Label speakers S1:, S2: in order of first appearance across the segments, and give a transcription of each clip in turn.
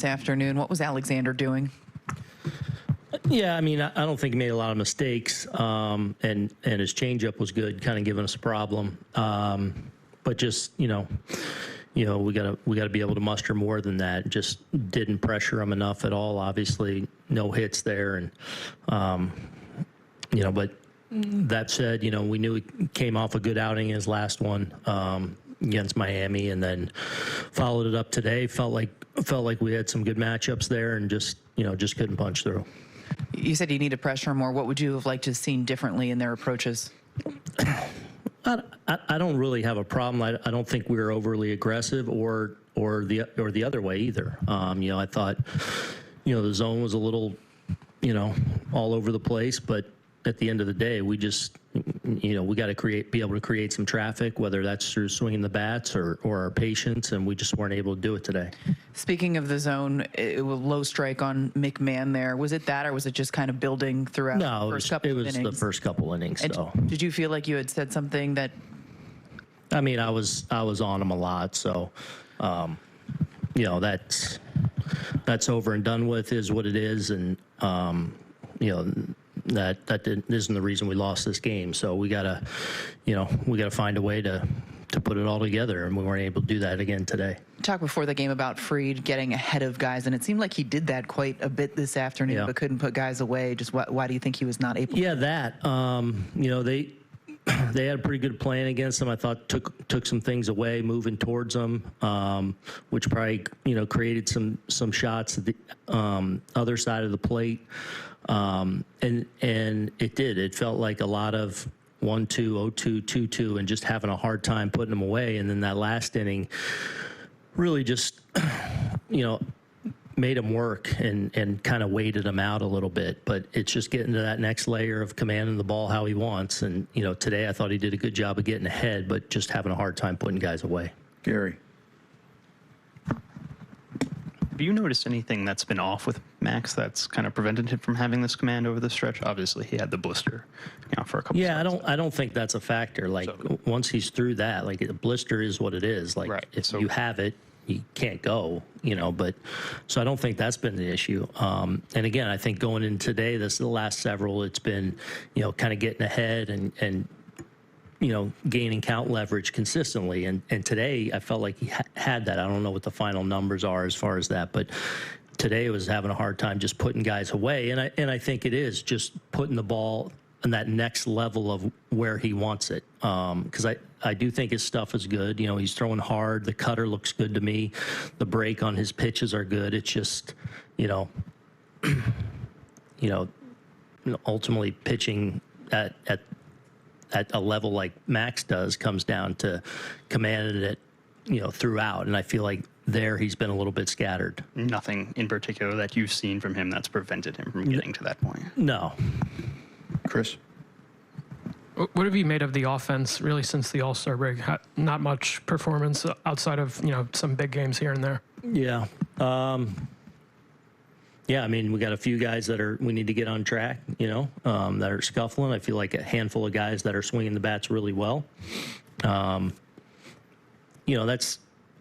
S1: this afternoon. What was Alexander doing?
S2: Yeah, I mean, I don't think he made a lot of mistakes, and his changeup was good, kind of giving us a problem. But just we gotta be able to muster more than that. Just didn't pressure him enough at all. Obviously, no hits there, and But that said, we knew he came off a good outing in his last one against Miami, and then followed it up today. Felt like we had some good matchups there, and just couldn't punch through.
S1: You said you need to pressure more. What would you have liked to have seen differently in their approaches?
S2: I don't really have a problem. I don't think we were overly aggressive or the other way either. I thought the zone was a little all over the place, but at the end of the day, we just we got to be able to create some traffic, whether that's through swinging the bats or our patience, and we just weren't able to do it today.
S1: Speaking of the zone, it was low strike on McMahon there. Was it that, or was it just kind of building throughout the first couple of innings?
S2: No, it was the first couple innings. So.
S1: Did you feel like you had said something that?
S2: I mean, I was on him a lot, so that's over and done with, is what it is, and that isn't the reason we lost this game. So we gotta find a way to put it all together, and we weren't able to do that again today.
S1: Talk before the game about Fried getting ahead of guys, and it seemed like he did that quite a bit this afternoon, but couldn't put guys away. Just why do you think he was not able?
S2: Yeah, that they had a pretty good plan against them. I thought took some things away, moving towards them, which probably created some shots at the other side of the plate, and it did. It felt like a lot of 1-2, 0-2, 2-2, and just having a hard time putting them away. And then that last inning really just made him work and kind of weighted him out a little bit. But it's just getting to that next layer of commanding the ball how he wants. And today I thought he did a good job of getting ahead, but just having a hard time putting guys away.
S3: Gary.
S4: Have you noticed anything that's been off with Max that's kind of prevented him from having this command over the stretch? Obviously, he had the blister for a couple.
S2: Yeah, I don't think that's a factor. Like, once he's through that, like, a blister is what it is. Like, if you have it, you can't go. But so I don't think that's been the issue. And again, I think going in today, the last several, it's been kind of getting ahead and gaining count leverage consistently. And today, I felt like he had that. I don't know what the final numbers are as far as that, but today it was having a hard time just putting guys away. And I think it is just putting the ball on that next level of where he wants it. Because I do think his stuff is good. He's throwing hard. The cutter looks good to me. The break on his pitches are good. It's just, ultimately pitching at a level like Max does comes down to commanding it, throughout. And I feel like there he's been a little bit scattered.
S4: Nothing in particular that you've seen from him that's prevented him from getting to that point?
S2: No.
S3: Chris?
S5: What have you made of the offense, really, since the All-Star break? Not much performance outside of, some big games here and there.
S2: Yeah. Yeah, I mean, we got a few guys we need to get on track, that are scuffling. I feel like a handful of guys that are swinging the bats really well. That's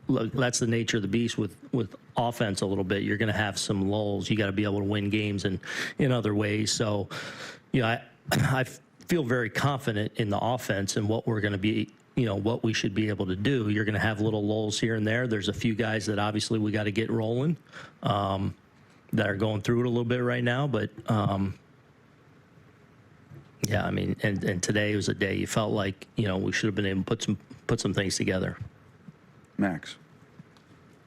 S2: the nature of the beast with offense a little bit. You're going to have some lulls. You got to be able to win games in other ways. So, I feel very confident in the offense and what we're going to be, what we should be able to do. You're going to have little lulls here and there. There's a few guys that obviously we got to get rolling. That are going through it a little bit right now, but yeah, I mean, and today was a day you felt like we should have been able to put some things together.
S3: Max.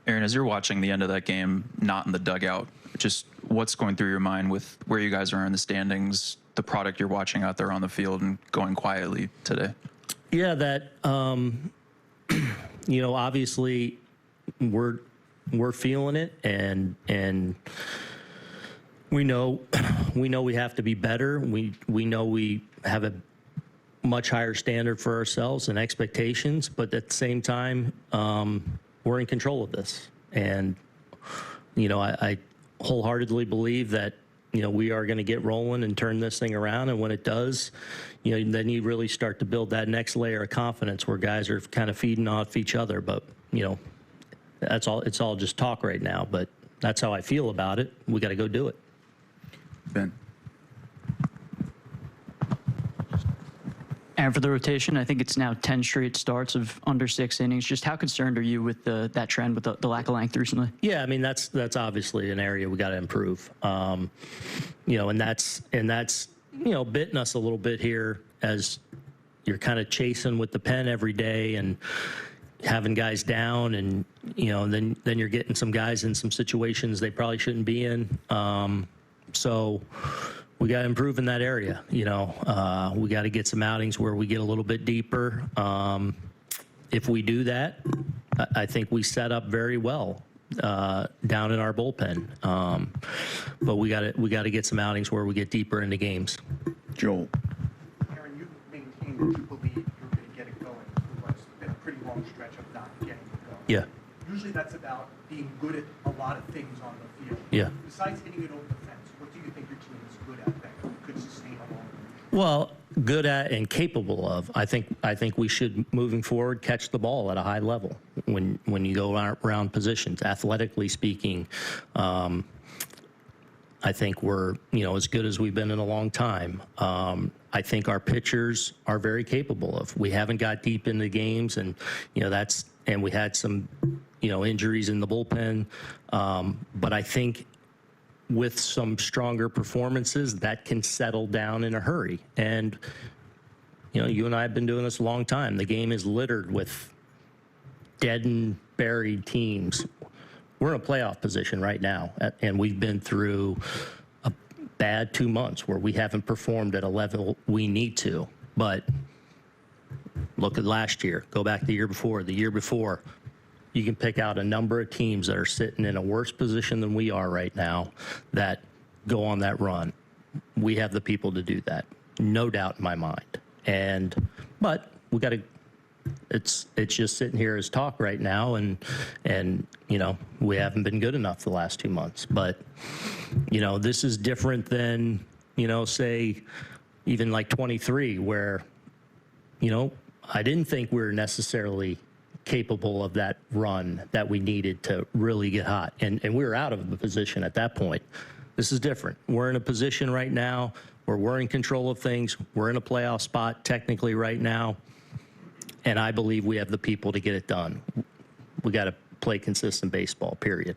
S6: Aaron, as you're watching the end of that game, not in the dugout, just what's going through your mind with where you guys are in the standings, the product you're watching out there on the field, and going quietly today?
S2: Yeah, that obviously we're feeling it, and we know we have to be better. We know we have a much higher standard for ourselves and expectations, but at the same time, we're in control of this. And I wholeheartedly believe that we are going to get rolling and turn this thing around. And when it does, then you really start to build that next layer of confidence where guys are kind of feeding off each other. But it's all just talk right now. But that's how I feel about it. We got to go do it.
S3: Ben.
S7: And for the rotation, I think it's now 10 straight starts of under 6 innings. Just how concerned are you with that trend with the lack of length recently?
S2: Yeah, I mean that's obviously an area we got to improve. You know, and that's bitten us a little bit here as you're kind of chasing with the pen every day and having guys down, and then you're getting some guys in some situations they probably shouldn't be in. So we got to improve in that area. We got to get some outings where we get a little bit deeper. If we do that, I think we set up very well down in our bullpen. But we got to get some outings where we get deeper into games.
S3: Joel.
S8: Aaron, you maintained that you believe you're going to get it going through what's been a pretty long stretch of not getting it going.
S2: Yeah.
S8: Usually that's about being good at a lot of things on the field.
S2: Yeah.
S8: Besides hitting it over the fence, what do you think your team is good at that could sustain a long range?
S2: Well, good at and capable of. I think we should, moving forward, catch the ball at a high level when you go around positions. Athletically speaking, I think we're as good as we've been in a long time. I think our pitchers are very capable of. We haven't got deep into games, and we had some injuries in the bullpen. But I think with some stronger performances, that can settle down in a hurry. And you and I have been doing this a long time. The game is littered with dead and buried teams. We're in a playoff position right now, and we've been through a bad 2 months where we haven't performed at a level we need to. But look at last year. Go back the year before. The year before, you can pick out a number of teams that are sitting in a worse position than we are right now that go on that run. We have the people to do that, no doubt in my mind. But we got to. It's just sitting here as talk right now, and we haven't been good enough the last 2 months. But this is different than say even like 23, where I didn't think we were necessarily capable of that run that we needed to really get hot, and we were out of the position at that point. This is different. We're in a position right now where we're in control of things. We're in a playoff spot technically right now. And I believe we have the people to get it done. We got to play consistent baseball, period.